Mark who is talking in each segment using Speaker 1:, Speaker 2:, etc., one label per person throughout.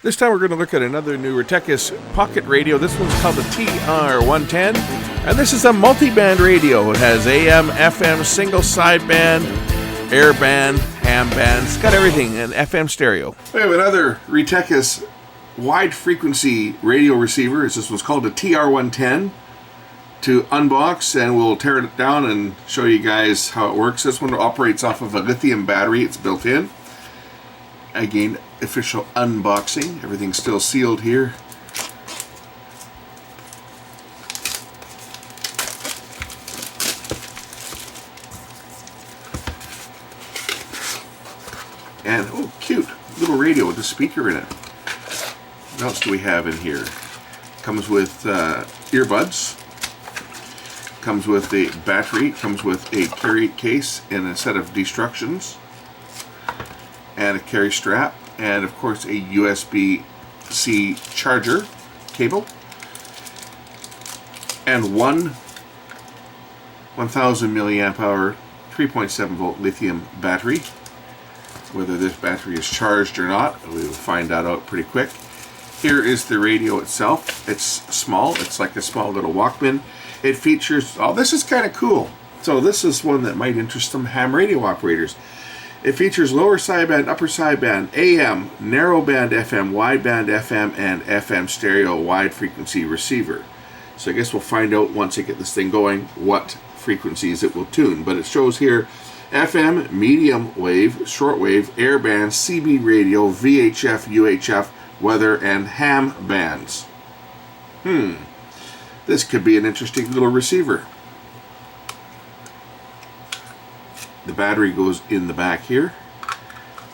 Speaker 1: This time we're going to look at another new Retekess pocket radio. This one's called the TR110, and this is a multi-band radio. It has AM, FM, single sideband, air band, ham band. It's got everything, and FM stereo. We have another Retekess wide frequency radio receiver. This one's called the TR110. To unbox, and we'll tear it down and show you guys how it works. This one operates off of a lithium battery. It's built in. Again, official unboxing. Everything's still sealed here. And, oh, cute. Little radio with a speaker in it. What else do we have in here? Comes with earbuds. Comes with a battery. Comes with a carry case and a set of destructions. And a carry strap, and of course a USB-C charger cable, and one 1000 milliamp hour 3.7 volt lithium battery. Whether this battery is charged or not, we will find that out pretty quick. Here is the radio itself. It's small. It's like a small little Walkman. It features, oh, this is kind of cool. So this is one that might interest some ham radio operators. It features lower sideband, upper sideband, AM, narrowband FM, wideband FM, and FM stereo wide frequency receiver. So I guess we'll find out once I get this thing going what frequencies it will tune. But it shows here FM, medium wave, shortwave, airband, CB radio, VHF, UHF, weather, and ham bands. This could be an interesting little receiver. The battery goes in the back here,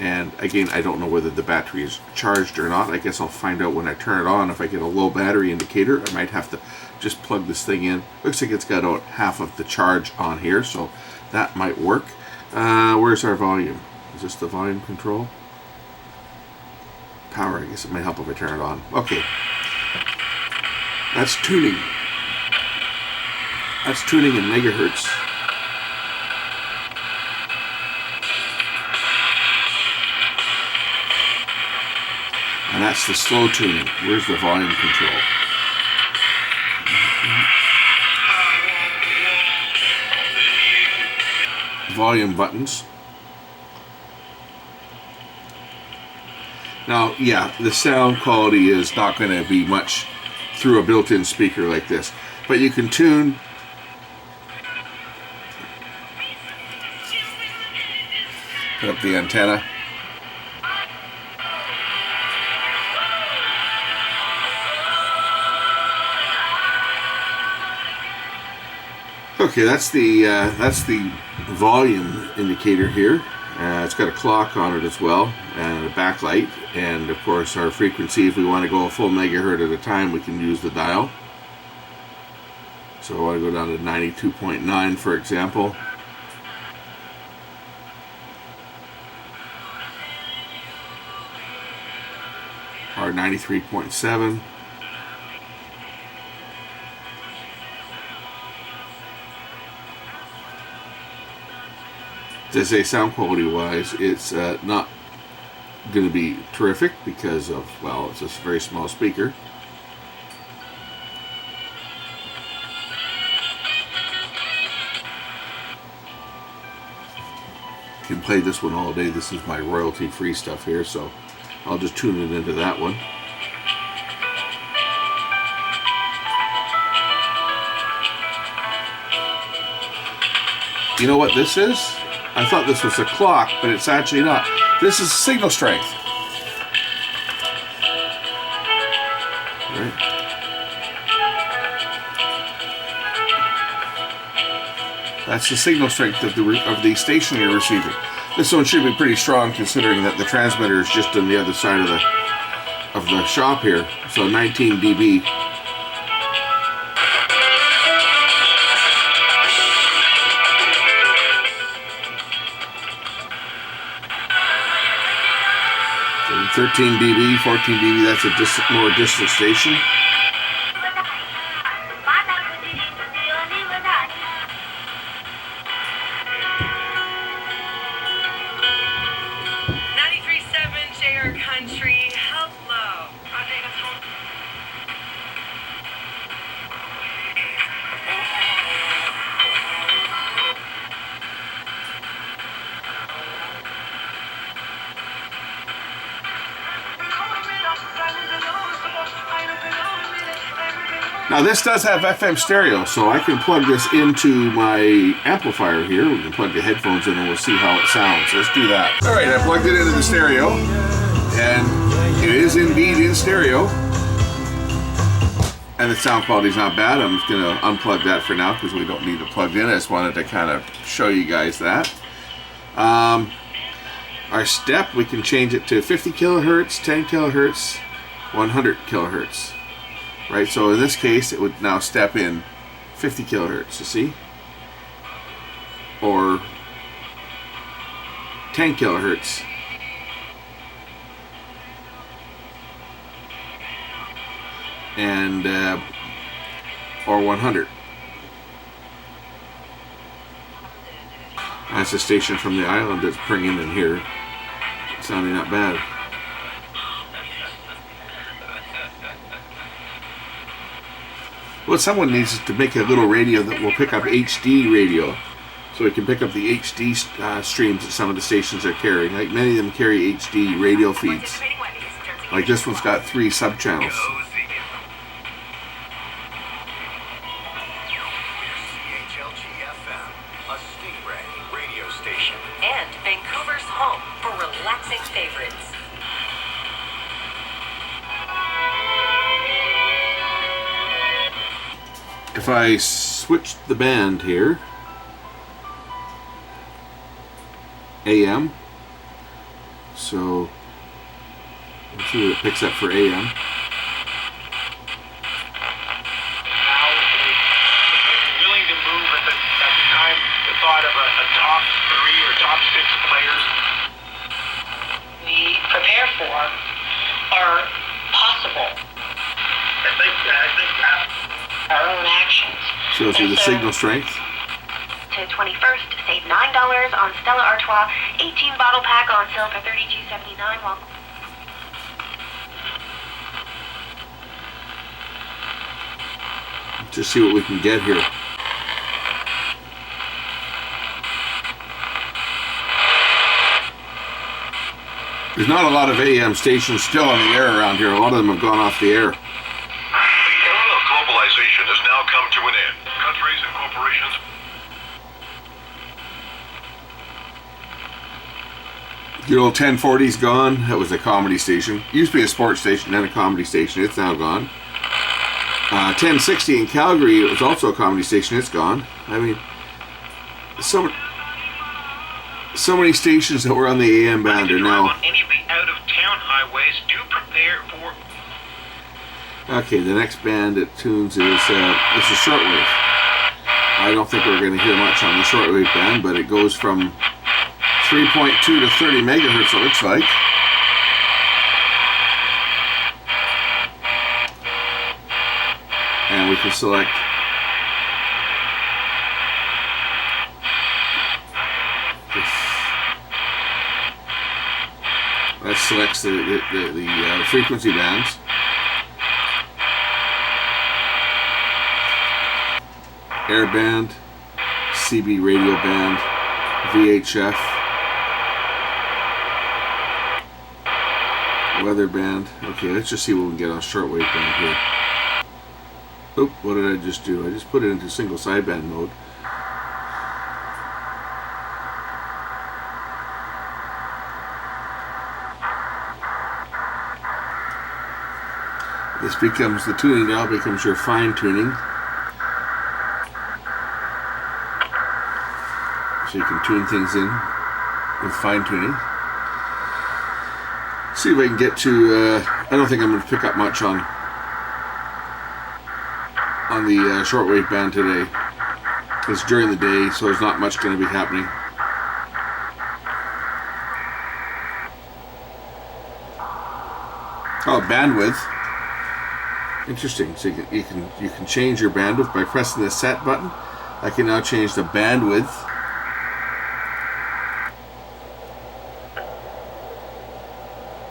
Speaker 1: and again, I don't know whether the battery is charged or not. I guess I'll find out when I turn it on. If I get a low battery indicator, I might have to just plug this thing in. Looks like it's got about half of the charge on here, so that might work. Where's our volume? Is this the volume control? Power, I guess it might help if I turn it on. Okay. That's tuning. That's tuning in megahertz. And that's the slow tuning. Where's the volume control? Volume buttons. Now, yeah, the sound quality is not going to be much through a built-in speaker like this. But you can tune. Put up the antenna. Okay, that's the volume indicator here. It's got a clock on it as well, and a backlight, and of course our frequency. If we want to go a full megahertz at a time, we can use the dial. So I want to go down to 92.9, for example. Or 93.7. To say sound quality wise, it's not going to be terrific because of, well, it's a very small speaker. Can play this one all day. This is my royalty free stuff here, so I'll just tune it into that one. You know what this is? I thought this was a clock, but it's actually not. This is signal strength. Right. That's the signal strength of the station you're receiving. This one should be pretty strong, considering that the transmitter is just on the other side of the shop here. So 19 dB. So 13 dB, 14 dB. That's a more distant station.
Speaker 2: Country, hello.
Speaker 1: Now this does have FM stereo, so I can plug this into my amplifier here. We can plug the headphones in and we'll see how it sounds. Let's do that. All right, I plugged it into the stereo, and it is indeed in stereo. And the sound quality is not bad. I'm just going to unplug that for now because we don't need it plugged in. I just wanted to kind of show you guys that. Our step, we can change it to 50 kilohertz, 10 kilohertz, 100 kilohertz. Right, so in this case, it would now step in 50 kilohertz, you see? Or 10 kilohertz. And, or 100. That's a station from the island that's bringing in here. Sounding not bad. What someone needs is to make a little radio that will pick up HD radio, so we can pick up the HD streams that some of the stations are carrying. Like many of them carry HD radio feeds. Like this one's got 3 sub-channels.
Speaker 2: And Vancouver's home for relaxing favorites.
Speaker 1: If I switch the band here, AM, so let's see what it picks up for AM.
Speaker 3: Now, willing to move at the time, the thought of a top 3 or top 6 players
Speaker 2: We prepare for are possible.
Speaker 3: I think
Speaker 2: Our own actions.
Speaker 1: Shows you the signal strength.
Speaker 4: To 21st, save $9 on Stella Artois, 18 bottle pack on sale for $32.79. While
Speaker 1: Just see what we can get here. There's not a lot of AM stations still on the air around here. A lot of them have gone off the air.
Speaker 3: the era of globalization has now come to an end. Countries and corporations.
Speaker 1: The old 1040's gone. That was a comedy station. Used to be a sports station and a comedy station. It's now gone. 1060 in Calgary, it was also a comedy station. It's gone. I mean, so many stations that were on the AM band are now.
Speaker 3: On any of the out-of-town highways, do prepare for.
Speaker 1: Okay, the next band it tunes is it's a shortwave. I don't think we're going to hear much on the shortwave band, but it goes from 3.2 to 30 megahertz. It looks like. And we can select this. That selects the frequency bands. Air band, CB radio band, VHF, weather band. Okay, let's just see what we can get on shortwave band here. Oop, what did I just do? I just put it into single sideband mode. This becomes the tuning now, becomes your fine tuning. So you can tune things in with fine tuning. See if I can get to, I don't think I'm going to pick up much on the shortwave band today. It's during the day, so there's not much going to be happening. Oh, bandwidth. Interesting. So you can change your bandwidth by pressing the set button. I can now change the bandwidth.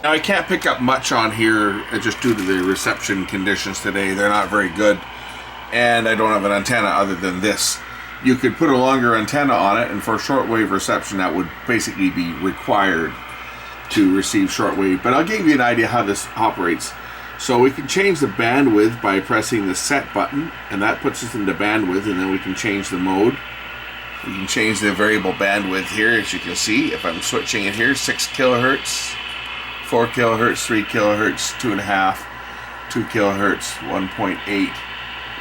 Speaker 1: Now I can't pick up much on here just due to the reception conditions today. They're not very good. And I don't have an antenna other than this. You could put a longer antenna on it, and for shortwave reception that would basically be required to receive shortwave. But I'll give you an idea how this operates. So we can change the bandwidth by pressing the set button, and that puts us into bandwidth, and then we can change the mode. We can change the variable bandwidth here, as you can see. If I'm switching it here, 6 kilohertz, 4 kilohertz, 3 kilohertz, 2.5, 2 kilohertz, 1.8,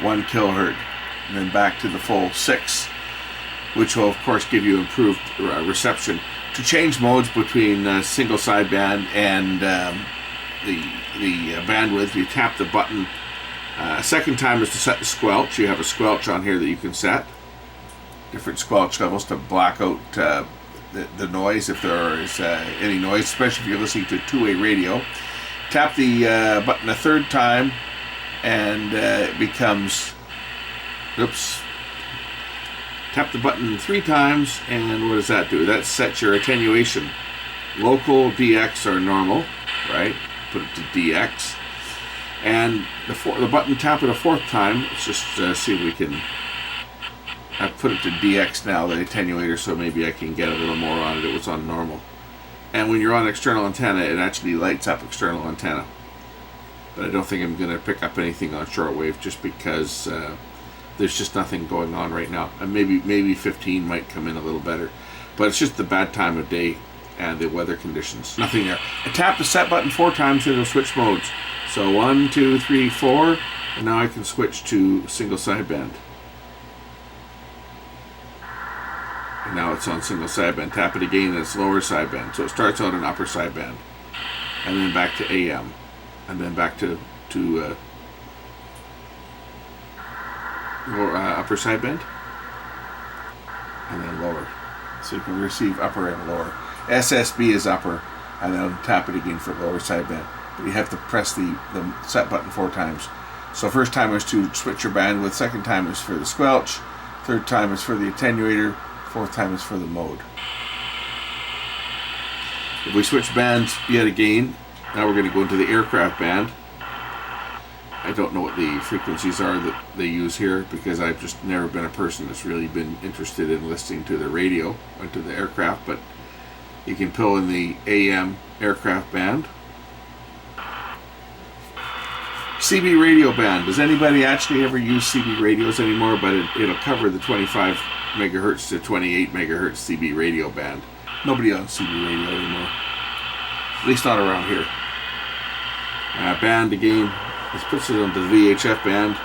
Speaker 1: 1 kilohertz, and then back to the full 6, which will of course give you improved reception. To change modes between single sideband and the bandwidth, you tap the button. Second time is to set the squelch. You have a squelch on here that you can set. Different squelch levels to black out the noise if there is any noise, especially if you're listening to a two-way radio. Tap the button a third time and it becomes, oops, tap the button 3 times and what does that do? That sets your attenuation. Local, DX, or normal, right? Put it to DX. And the button, tap it a 4th time. Let's just see if we can. I've put it to DX now, the attenuator, so maybe I can get a little more on it. It was on normal. And when you're on external antenna, it actually lights up external antenna. But I don't think I'm going to pick up anything on shortwave just because there's just nothing going on right now. And maybe 15 might come in a little better. But it's just the bad time of day and the weather conditions. Nothing there. I tap the set button 4 times and it'll switch modes. So 1, 2, 3, 4, and now I can switch to single sideband. And now it's on single sideband. Tap it again and it's lower sideband. So it starts out in upper sideband. And then back to AM. And then back to upper sideband. And then lower. So you can receive upper and lower. SSB is upper. And then tap it again for lower sideband. But you have to press the set button 4 times. So first time is to switch your bandwidth. Second time is for the squelch. Third time is for the attenuator. 4th time is for the mode. If we switch bands yet again, now we're going to go into the aircraft band. I don't know what the frequencies are that they use here because I've just never been a person that's really been interested in listening to the radio or to the aircraft, but you can pull in the AM aircraft band. CB radio band. Does anybody actually ever use CB radios anymore? But it'll cover the 25 megahertz to 28 megahertz CB radio band. Nobody on CB radio anymore. At least not around here. Band again. This puts it on the VHF band.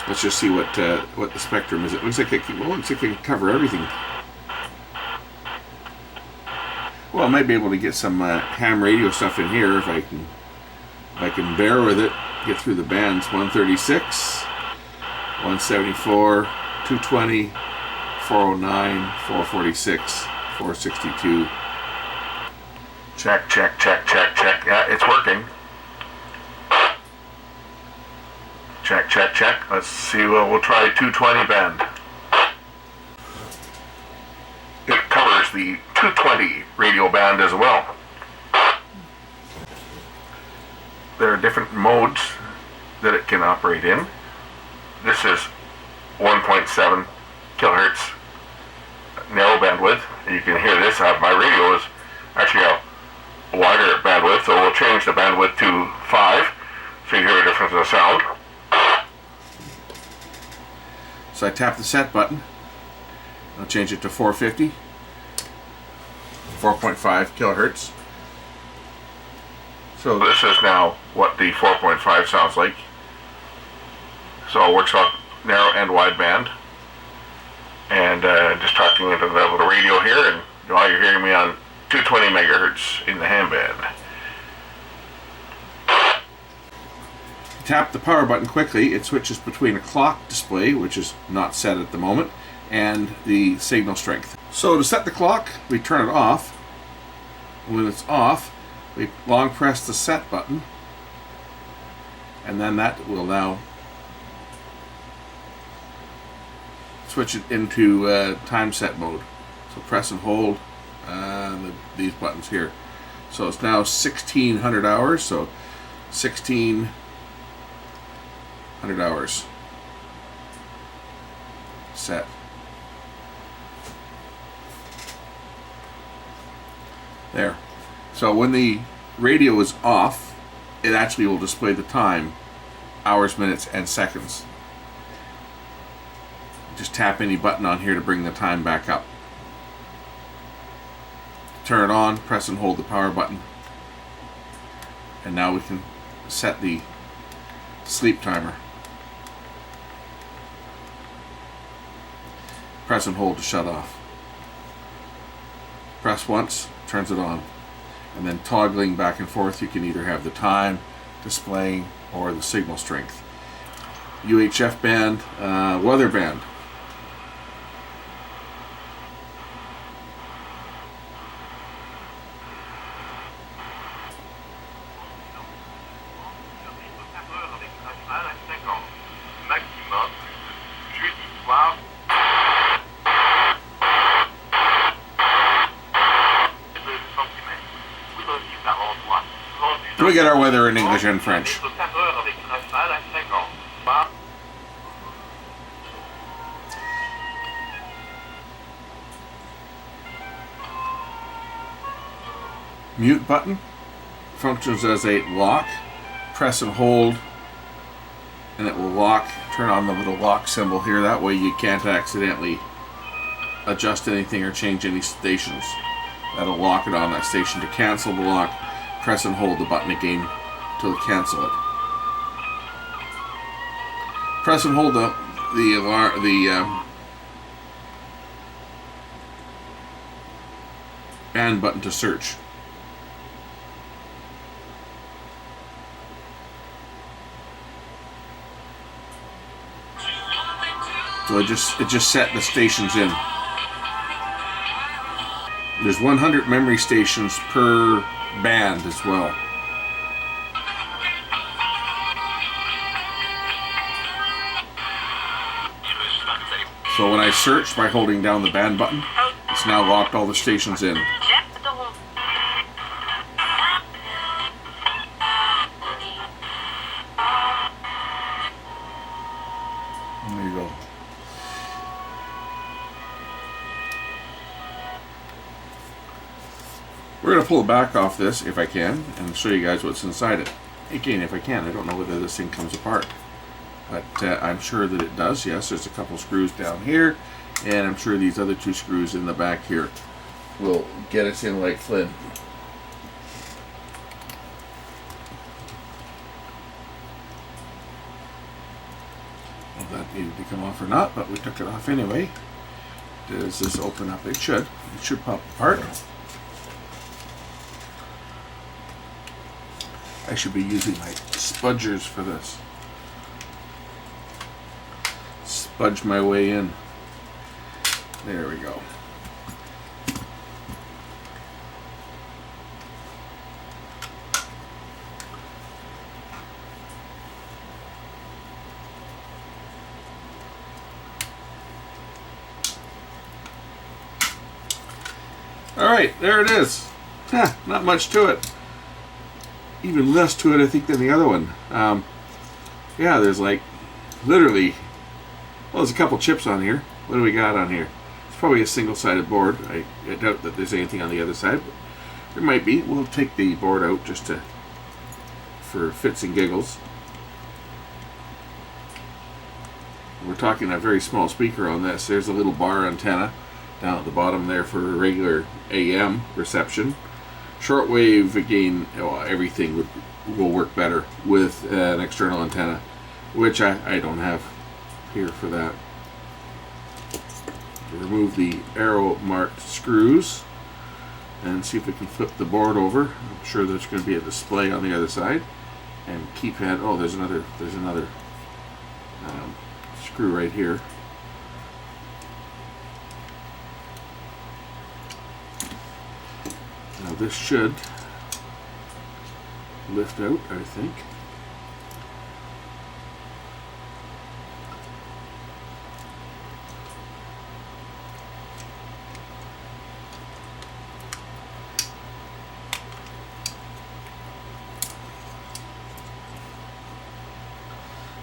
Speaker 1: Let's just see what the spectrum is. It looks like it can cover everything. Well, I might be able to get some ham radio stuff in here if I can bear with it. Get through the bands. 136, 174, 220, 409, 446, 462.
Speaker 3: Check, check, check, check, check. Yeah, it's working. Check, check, check. Let's see. We'll try 220 band. It covers the 220 radio band as well. There are different modes that it can operate in. This is 1.7 kilohertz narrow bandwidth, and you can hear this. My radio is actually a wider bandwidth, so we'll change the bandwidth to 5 so you hear a difference in the sound.
Speaker 1: So I tap the set button. I'll change it to 450, 4.5 kilohertz.
Speaker 3: So this is now what the 4.5 sounds like. So it works on narrow and wide band. And just talking into the level of the radio here, and now you're hearing me on 220 megahertz in the ham band.
Speaker 1: Tap the power button quickly. It switches between a clock display, which is not set at the moment, and the signal strength. So to set the clock, we turn it off. When it's off, we long press the set button, and then that will now switch it into time set mode. So press and hold these buttons here. So it's now 1600 hours, so 1600 hours set. There. So when the radio is off, it actually will display the time, hours, minutes, and seconds. Just tap any button on here to bring the time back up. Turn it on, press and hold the power button. And now we can set the sleep timer. Press and hold to shut off. Press once, turns it on. And then toggling back and forth, you can either have the time displaying or the signal strength. UHF band, weather band. We get our weather in English and French. Mute button functions as a lock. Press and hold and it will lock. Turn on the little lock symbol here. That way you can't accidentally adjust anything or change any stations. That'll lock it on that station. To cancel the lock, press and hold the button again to cancel it. Press and hold the band button to search. So it just set the stations in. There's 100 memory stations per band as well. So when I search by holding down the band button, it's now locked all the stations in. There you go. We're going to pull the back off this, if I can, and show you guys what's inside it. Again, if I can. I don't know whether this thing comes apart. But I'm sure that it does. Yes, there's a couple screws down here, and I'm sure these other two screws in the back here will get us in like Flynn. Well, that needed to come off or not, but we took it off anyway. Does this open up? It should. It should pop apart. I should be using my spudgers for this. Spudge my way in. There we go. Alright, there it is. Not much to it. Even less to it, I think, than the other one. Yeah, there's like literally, well, there's a couple chips on here. What do we got on here? It's probably a single-sided board. I doubt that there's anything on the other side, but there might be. We'll take the board out just for fits and giggles. We're talking a very small speaker on this. There's a little bar antenna down at the bottom there for regular AM reception. Shortwave, again, everything will work better with an external antenna, which I don't have here for that. Remove the arrow marked screws and see if we can flip the board over. I'm sure there's going to be a display on the other side. And keypad. Oh, there's another screw right here. Now this should lift out, I think.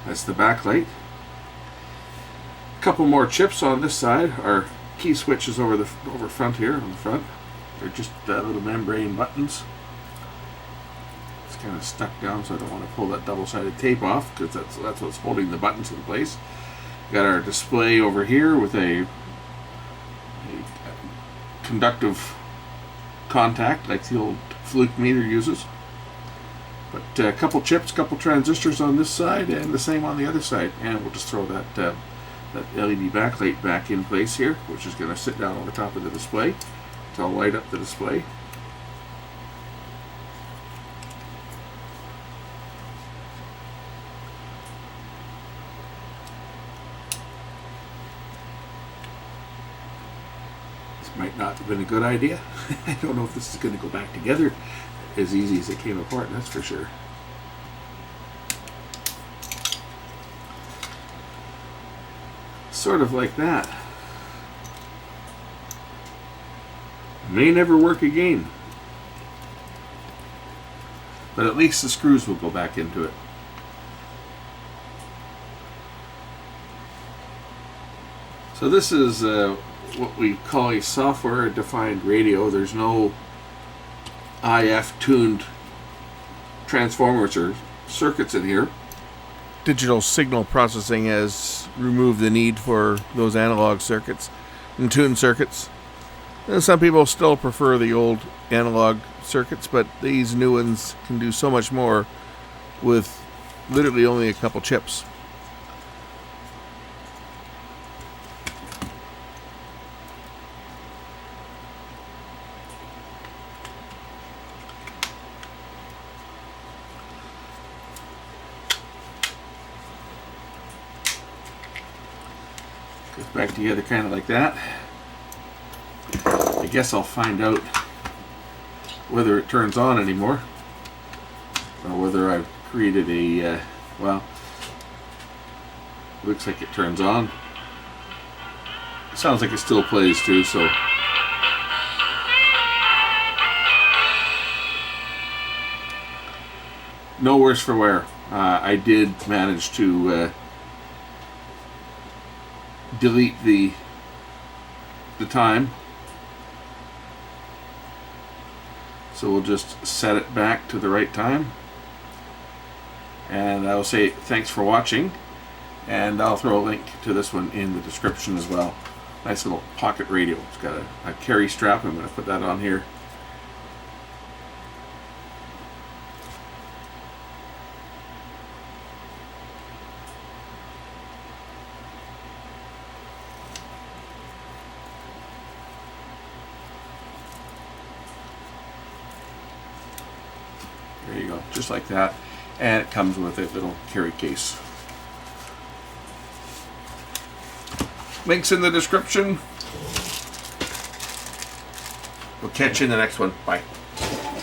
Speaker 1: That's the backlight. A couple more chips on this side are key switches over front here on the front. They're just little membrane buttons. It's kind of stuck down, so I don't want to pull that double-sided tape off, because that's what's holding the buttons in place. Got our display over here with a conductive contact like the old fluke meter uses. But a couple chips, couple transistors on this side, and the same on the other side. And we'll just throw that LED backlight back in place here, which is going to sit down over top of the display to light up the display. This might not have been a good idea. I don't know if this is going to go back together as easy as it came apart, that's for sure. Sort of like that. May never work again. But at least the screws will go back into it. So this is what we call a software-defined radio. There's no IF-tuned transformers or circuits in here. Digital signal processing has removed the need for those analog circuits and tuned circuits. And some people still prefer the old analog circuits, but these new ones can do so much more with literally only a couple chips. Goes back together kind of like that. I guess I'll find out whether it turns on anymore, or whether I've created a, well, looks like it turns on. Sounds like it still plays too, so. No worse for wear. I did manage to delete the time, so we'll just set it back to the right time, and I'll say thanks for watching, and I'll throw a link to this one in the description as well. Nice little pocket radio. It's got a carry strap. I'm going to put that on here. There you go, just like that. And it comes with a little carry case. Links in the description. We'll catch you in the next one. Bye.